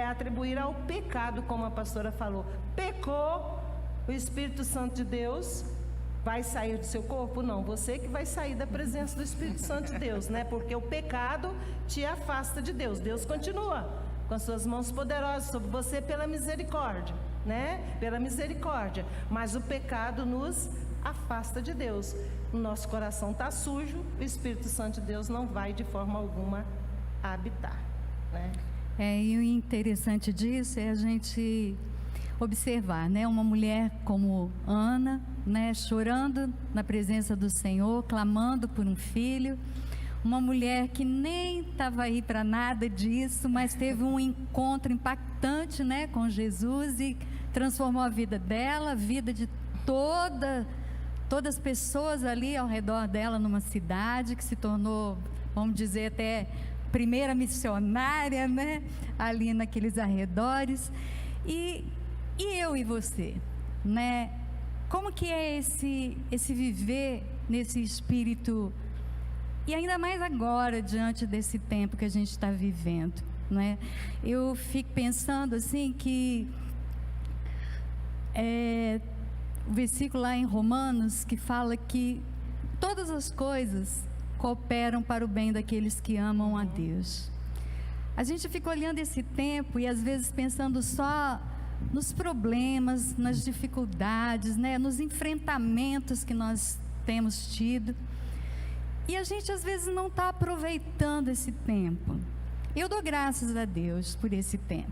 atribuir ao pecado, como a pastora falou. Pecou, o Espírito Santo de Deus vai sair do seu corpo? Não, você que vai sair da presença do Espírito Santo de Deus, né? Porque o pecado te afasta de Deus. Deus continua com as suas mãos poderosas sobre você pela misericórdia, né? Pela misericórdia. Mas o pecado nos afasta de Deus. O nosso coração está sujo, o Espírito Santo de Deus não vai de forma alguma habitar, né? E o interessante disso é a gente observar, né? Uma mulher como Ana, né? Chorando na presença do Senhor, clamando por um filho. Uma mulher que nem estava aí para nada disso, mas teve um encontro impactante, né, com Jesus, e transformou a vida dela, a vida de todas as pessoas ali ao redor dela, numa cidade que se tornou, vamos dizer, até primeira missionária, né? Ali naqueles arredores. E eu e você, né? Como que é esse viver nesse espírito E ainda mais agora, diante desse tempo que a gente está vivendo, não é? Eu fico pensando assim que o versículo lá em Romanos que fala que todas as coisas cooperam para o bem daqueles que amam a Deus. A gente fica olhando esse tempo e às vezes pensando só nos problemas, nas dificuldades, né, nos enfrentamentos que nós temos tido. E a gente às vezes não está aproveitando esse tempo. Eu dou graças a Deus por esse tempo.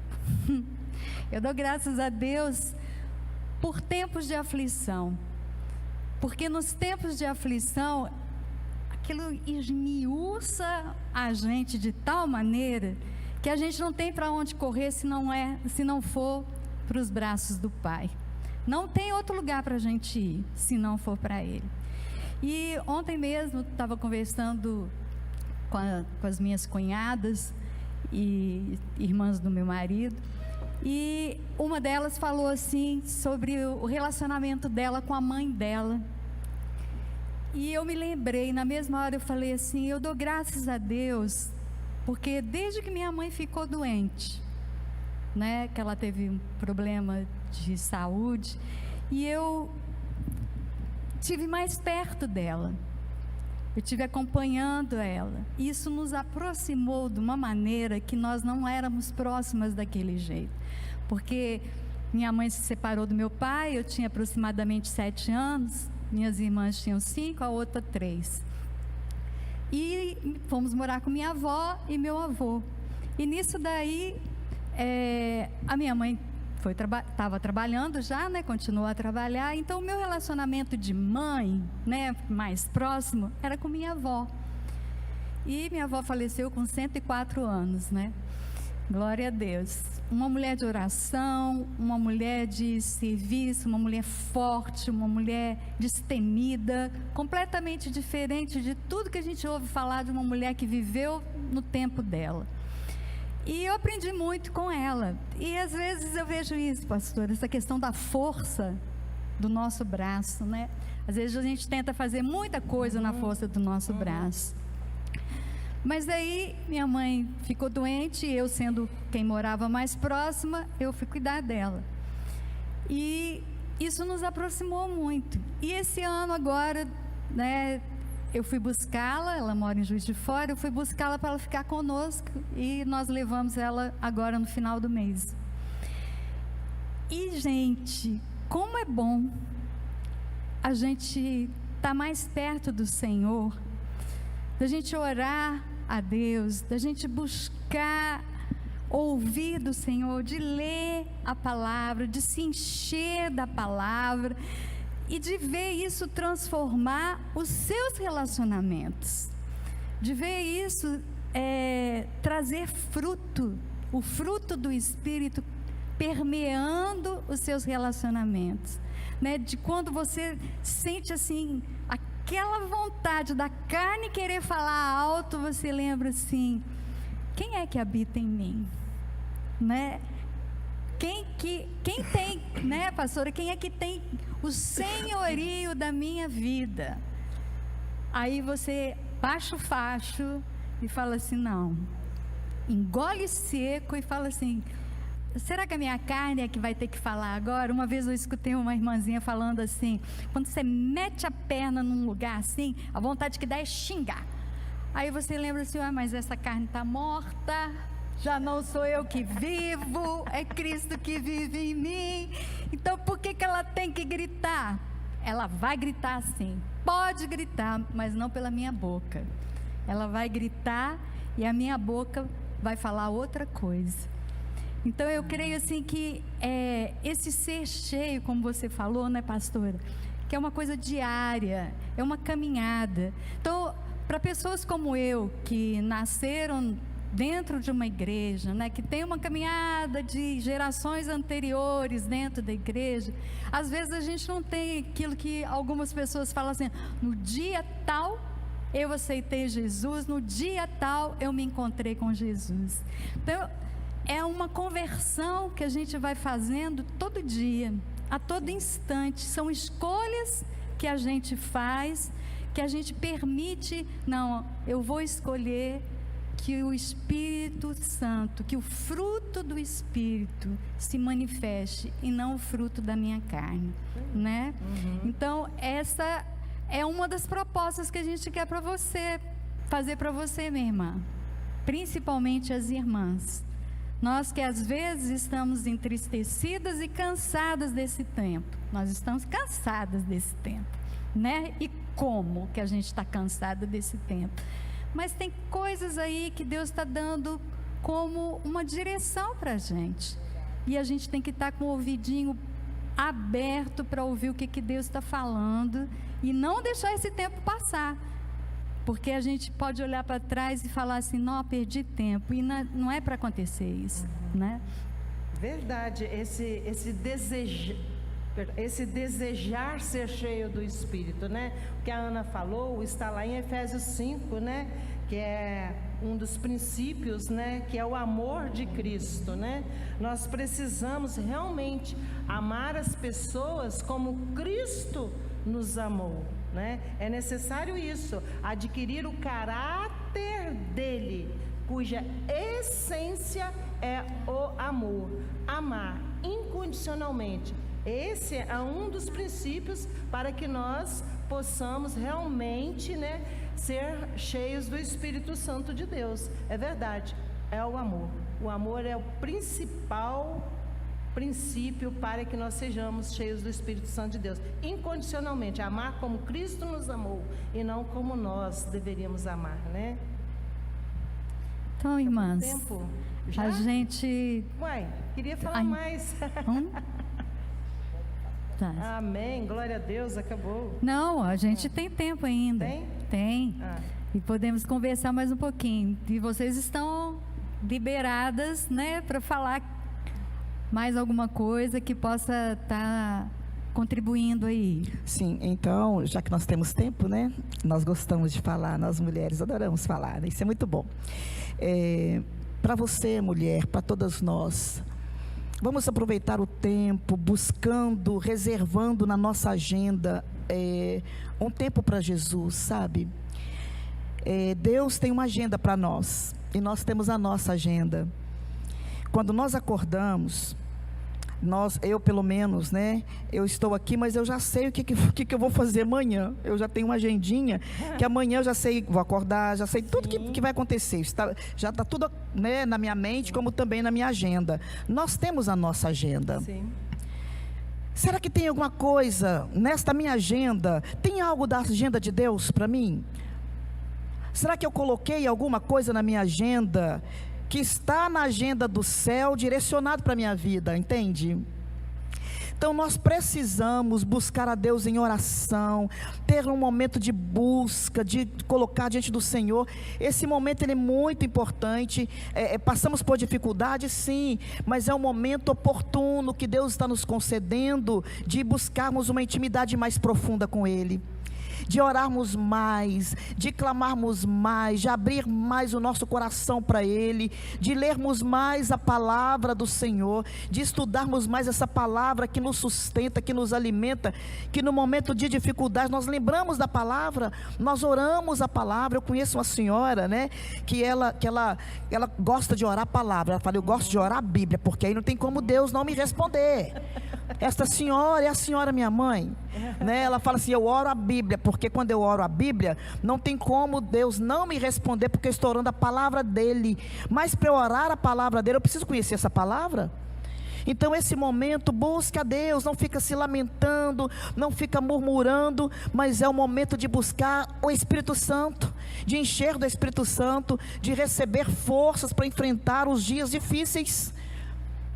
Eu dou graças a Deus por tempos de aflição. Porque nos tempos de aflição, aquilo esmiuça a gente de tal maneira que a gente não tem para onde correr se não for para os braços do Pai. Não tem outro lugar para a gente ir se não for para Ele. E ontem mesmo estava conversando com as minhas cunhadas e irmãs do meu marido, e uma delas falou assim sobre o relacionamento dela com a mãe dela. E eu me lembrei, na mesma hora eu falei assim, eu dou graças a Deus, porque desde que minha mãe ficou doente, né, que ela teve um problema de saúde, e eu estive mais perto dela, eu estive acompanhando ela. Isso nos aproximou de uma maneira que nós não éramos próximas daquele jeito, porque minha mãe se separou do meu pai, eu tinha aproximadamente 7 anos, minhas irmãs tinham 5, a outra 3, e fomos morar com minha avó e meu avô. E nisso daí, a minha mãe estava trabalhando já, né, continuou a trabalhar, então o meu relacionamento de mãe, né, mais próximo, era com minha avó. E minha avó faleceu com 104 anos, né? Glória a Deus. Uma mulher de oração, uma mulher de serviço, uma mulher forte, uma mulher destemida, completamente diferente de tudo que a gente ouve falar de uma mulher que viveu no tempo dela. E eu aprendi muito com ela. E às vezes eu vejo isso, pastor, essa questão da força do nosso braço, né? Às vezes a gente tenta fazer muita coisa na força do nosso braço. Mas aí minha mãe ficou doente, e eu sendo quem morava mais próxima, eu fui cuidar dela. E isso nos aproximou muito. E esse ano agora, né, eu fui buscá-la, ela mora em Juiz de Fora, eu fui buscá-la para ela ficar conosco, e nós levamos ela agora no final do mês. E gente, como é bom a gente estar mais perto do Senhor, da gente orar a Deus, da gente buscar ouvir do Senhor, de ler a palavra, de se encher da palavra e de ver isso transformar os seus relacionamentos, de ver isso trazer fruto, o fruto do Espírito permeando os seus relacionamentos, né? De quando você sente assim aquela vontade da carne querer falar alto, você lembra assim, quem é que habita em mim, né? Quem tem, né, pastora, quem é que tem o senhorio da minha vida? Aí você baixa o facho e fala assim, não, engole seco e fala assim, será que a minha carne é que vai ter que falar agora? Uma vez eu escutei uma irmãzinha falando assim, quando você mete a perna num lugar assim, a vontade que dá é xingar. Aí você lembra assim, mas essa carne está morta, já não sou eu que vivo, é Cristo que vive em mim. Então por que ela tem que gritar? Ela vai gritar sim, pode gritar, mas não pela minha boca. Ela vai gritar e a minha boca vai falar outra coisa. Então eu creio assim que esse ser cheio, como você falou, né, pastora, que é uma coisa diária, é uma caminhada. Então, para pessoas como eu, que nasceram dentro de uma igreja, né, que tem uma caminhada de gerações anteriores dentro da igreja, às vezes a gente não tem aquilo que algumas pessoas falam assim, no dia tal eu aceitei Jesus, no dia tal eu me encontrei com Jesus. Então, é uma conversão que a gente vai fazendo todo dia, a todo instante. São escolhas que a gente faz, que a gente permite, não, eu vou escolher que o Espírito Santo, que o fruto do Espírito se manifeste e não o fruto da minha carne, né? Então, essa é uma das propostas que a gente quer para você, fazer para você, minha irmã, principalmente as irmãs. Nós que às vezes estamos entristecidas e cansadas desse tempo, nós estamos cansadas desse tempo, né? E como que a gente está cansada desse tempo? Mas tem coisas aí que Deus está dando como uma direção para a gente, e a gente tem que estar com o ouvidinho aberto para ouvir o que Deus está falando, e não deixar esse tempo passar, porque a gente pode olhar para trás e falar assim, não, perdi tempo, e não é para acontecer isso, né? Verdade, esse desejar ser cheio do Espírito, né? O que a Ana falou está lá em Efésios 5, né? Que é um dos princípios, né? Que é o amor de Cristo, né? Nós precisamos realmente amar as pessoas como Cristo nos amou, né? É necessário isso, adquirir o caráter dele, cuja essência é o amor, amar incondicionalmente. Esse é um dos princípios para que nós possamos realmente, né, ser cheios do Espírito Santo de Deus. É verdade, é o amor. O amor é o principal princípio para que nós sejamos cheios do Espírito Santo de Deus. Incondicionalmente, amar como Cristo nos amou e não como nós deveríamos amar, né? Então, irmãs, Tempo? Já? a gente... Uai, queria falar mais. Tá. Amém, glória a Deus, acabou. Não, a gente tem tempo ainda. Tem? Tem. Ah. E podemos conversar mais um pouquinho. E vocês estão liberadas, né, para falar mais alguma coisa que possa estar contribuindo aí. Sim, então, já que nós temos tempo, né? Nós gostamos de falar, nós mulheres adoramos falar, né? Isso é muito bom. Para você, mulher, para todas nós, vamos aproveitar o tempo, buscando, reservando na nossa agenda um tempo para Jesus, sabe? Deus tem uma agenda para nós, e nós temos a nossa agenda. Quando nós acordamos, eu pelo menos, né? Eu estou aqui, mas eu já sei o que eu vou fazer amanhã. Eu já tenho uma agendinha, que amanhã eu já sei, vou acordar, já sei tudo que vai acontecer. Já está tudo, né, na minha mente, como também na minha agenda. Nós temos a nossa agenda. Sim. Será que tem alguma coisa nesta minha agenda? Tem algo da agenda de Deus para mim? Será que eu coloquei alguma coisa na minha agenda que está na agenda do céu, direcionado para a minha vida, entende? Então nós precisamos buscar a Deus em oração, ter um momento de busca, de colocar diante do Senhor. Esse momento ele é muito importante. Passamos por dificuldades, sim, mas é um momento oportuno que Deus está nos concedendo de buscarmos uma intimidade mais profunda com Ele, de orarmos mais, de clamarmos mais, de abrir mais o nosso coração para Ele, de lermos mais a palavra do Senhor, de estudarmos mais essa palavra que nos sustenta, que nos alimenta, que no momento de dificuldade nós lembramos da palavra, nós oramos a palavra. Eu conheço uma senhora, né, que ela gosta de orar a palavra. Ela fala, eu gosto de orar a Bíblia, porque aí não tem como Deus não me responder. Esta senhora é a senhora minha mãe, né? Ela fala assim, eu oro a Bíblia, porque quando eu oro a Bíblia, não tem como Deus não me responder, porque eu estou orando a palavra dEle. Mas para eu orar a palavra dEle, eu preciso conhecer essa palavra. Então esse momento, busca a Deus, não fica se lamentando, não fica murmurando, mas é o momento de buscar o Espírito Santo, de encher do Espírito Santo, de receber forças para enfrentar os dias difíceis.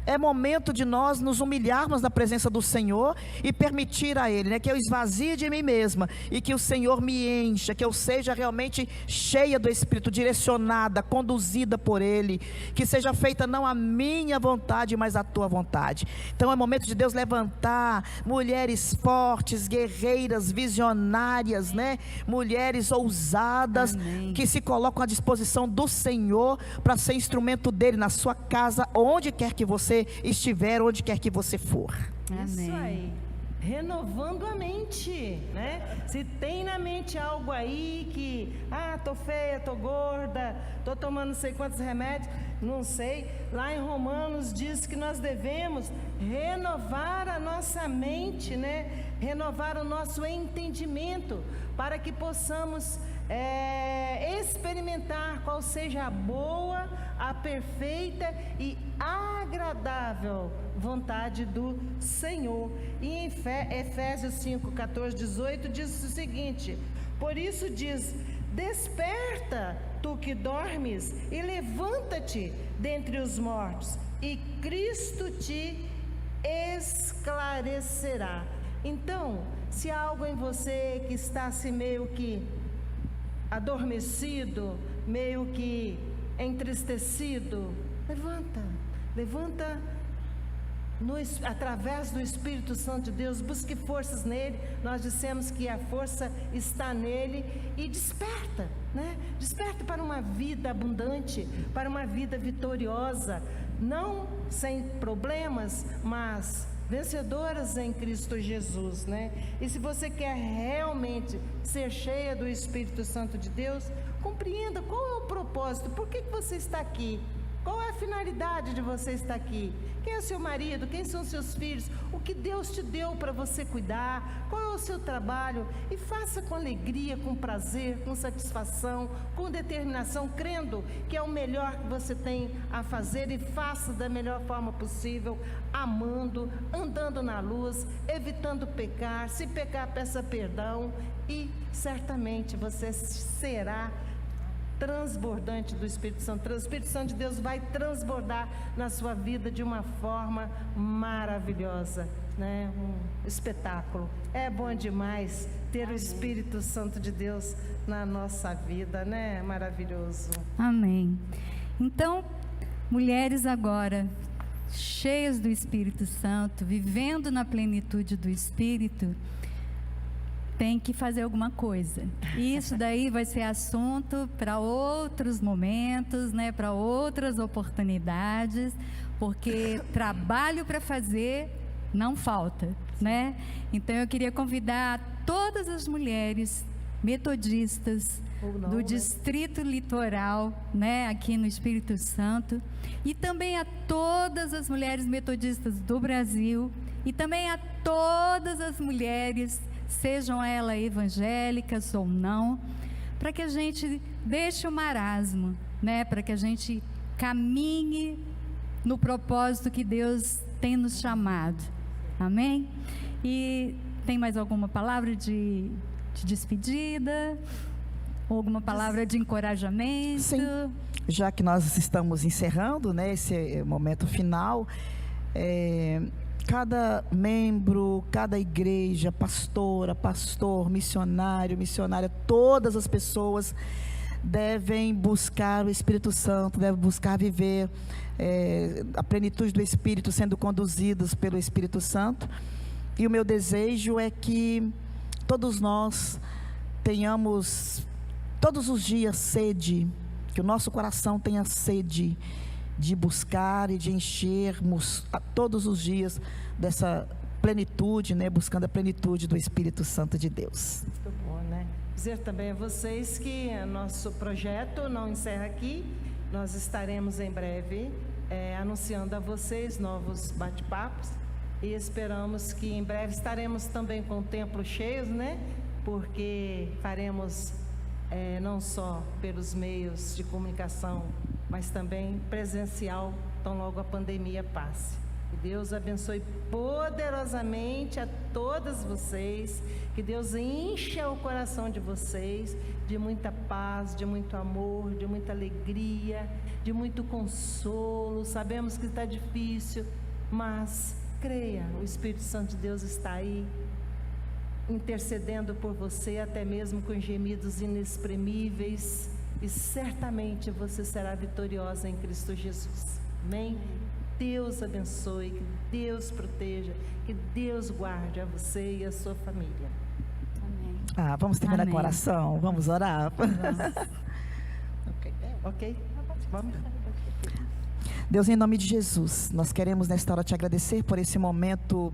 É momento de nós nos humilharmos na presença do Senhor e permitir a Ele, né, que eu esvazie de mim mesma e que o Senhor me encha, que eu seja realmente cheia do Espírito, direcionada, conduzida por Ele, que seja feita não a minha vontade, mas a tua vontade. Então é momento de Deus levantar mulheres fortes, guerreiras, visionárias, né, mulheres ousadas, amém, que se colocam à disposição do Senhor para ser instrumento dEle na sua casa, onde quer que você estiver, onde quer que você for. Isso aí. renovando a mente, né? Se tem na mente algo aí que, tô feia, tô gorda, tô tomando não sei quantos remédios, não sei, lá em Romanos diz que nós devemos renovar a nossa mente, né? Renovar o nosso entendimento, para que possamos experimentar qual seja a boa, a perfeita e agradável vontade do Senhor. E em Efésios 5, 14, 18 diz o seguinte: por isso diz: desperta, tu que dormes, e levanta-te dentre os mortos, e Cristo te esclarecerá. Então, se há algo em você que está assim meio que adormecido, meio que entristecido, levanta através do Espírito Santo de Deus, busque forças nele. Nós dissemos que a força está nele, e desperta, né? Desperta para uma vida abundante, para uma vida vitoriosa, não sem problemas, mas vencedoras em Cristo Jesus, né? E se você quer realmente ser cheia do Espírito Santo de Deus, compreenda qual é o propósito, por que você está aqui, qual é a finalidade de você estar aqui, quem é seu marido, quem são seus filhos, o que Deus te deu para você cuidar, qual é o seu trabalho, e faça com alegria, com prazer, com satisfação, com determinação, crendo que é o melhor que você tem a fazer, e faça da melhor forma possível, amando, andando na luz, evitando pecar. Se pecar, peça perdão, e certamente você será transbordante do Espírito Santo. O Espírito Santo de Deus vai transbordar na sua vida de uma forma maravilhosa, né? Um espetáculo. É bom demais ter o Espírito Santo de Deus na nossa vida, né? Maravilhoso. Amém. Então, mulheres agora cheias do Espírito Santo, vivendo na plenitude do Espírito, tem que fazer alguma coisa. E isso daí vai ser assunto para outros momentos, né, para outras oportunidades, porque trabalho para fazer não falta, né? Então eu queria convidar todas as mulheres metodistas do Distrito Litoral, né, aqui no Espírito Santo, e também a todas as mulheres metodistas do Brasil, e também a todas as mulheres, sejam elas evangélicas ou não, para que a gente deixe o marasmo, né? Para que a gente caminhe no propósito que Deus tem nos chamado. Amém? E tem mais alguma palavra de despedida? Ou alguma palavra de encorajamento? Sim, já que nós estamos encerrando, né, esse momento final, cada membro, cada igreja, pastora, pastor, missionário, missionária, todas as pessoas devem buscar o Espírito Santo, devem buscar viver a plenitude do Espírito, sendo conduzidos pelo Espírito Santo. E o meu desejo é que todos nós tenhamos todos os dias sede, que o nosso coração tenha sede de buscar e de enchermos todos os dias dessa plenitude, né? Buscando a plenitude do Espírito Santo de Deus. Muito bom, né? Dizer também a vocês que nosso projeto não encerra aqui. Nós estaremos em breve anunciando a vocês novos bate-papos, e esperamos que em breve estaremos também com o templo cheio, né? Porque faremos não só pelos meios de comunicação, mas também presencial, tão logo a pandemia passe. Que Deus abençoe poderosamente a todas vocês, que Deus encha o coração de vocês de muita paz, de muito amor, de muita alegria, de muito consolo. Sabemos que está difícil, mas creia, o Espírito Santo de Deus está aí, intercedendo por você, até mesmo com gemidos inexprimíveis, e certamente você será vitoriosa em Cristo Jesus. Amém? Deus abençoe, que Deus proteja, que Deus guarde a você e a sua família. Amém. Vamos terminar Amém. com oração, vamos orar. Ok? Vamos. Deus, em nome de Jesus, nós queremos nesta hora te agradecer por esse momento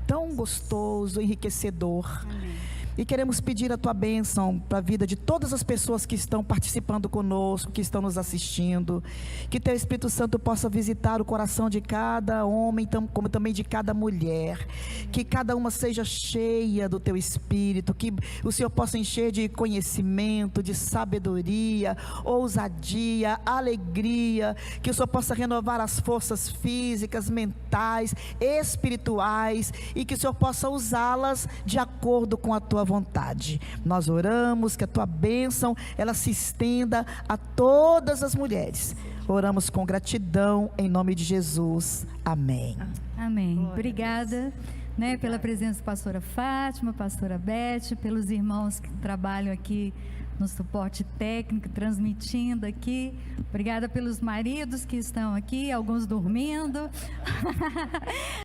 tão gostoso, enriquecedor. Amém. E queremos pedir a tua bênção para a vida de todas as pessoas que estão participando conosco, que estão nos assistindo. Que teu Espírito Santo possa visitar o coração de cada homem, como também de cada mulher. Que cada uma seja cheia do teu Espírito. Que o Senhor possa encher de conhecimento, de sabedoria, ousadia, alegria. Que o Senhor possa renovar as forças físicas, mentais, espirituais. E que o Senhor possa usá-las de acordo com a tua vontade. Nós oramos que a tua bênção ela se estenda a todas as mulheres. Oramos com gratidão em nome de Jesus. Amém. Amém. Glória Obrigada, né, pela presença da pastora Fátima, pastora Beth, pelos irmãos que trabalham aqui no suporte técnico, transmitindo aqui. Obrigada pelos maridos que estão aqui, alguns dormindo.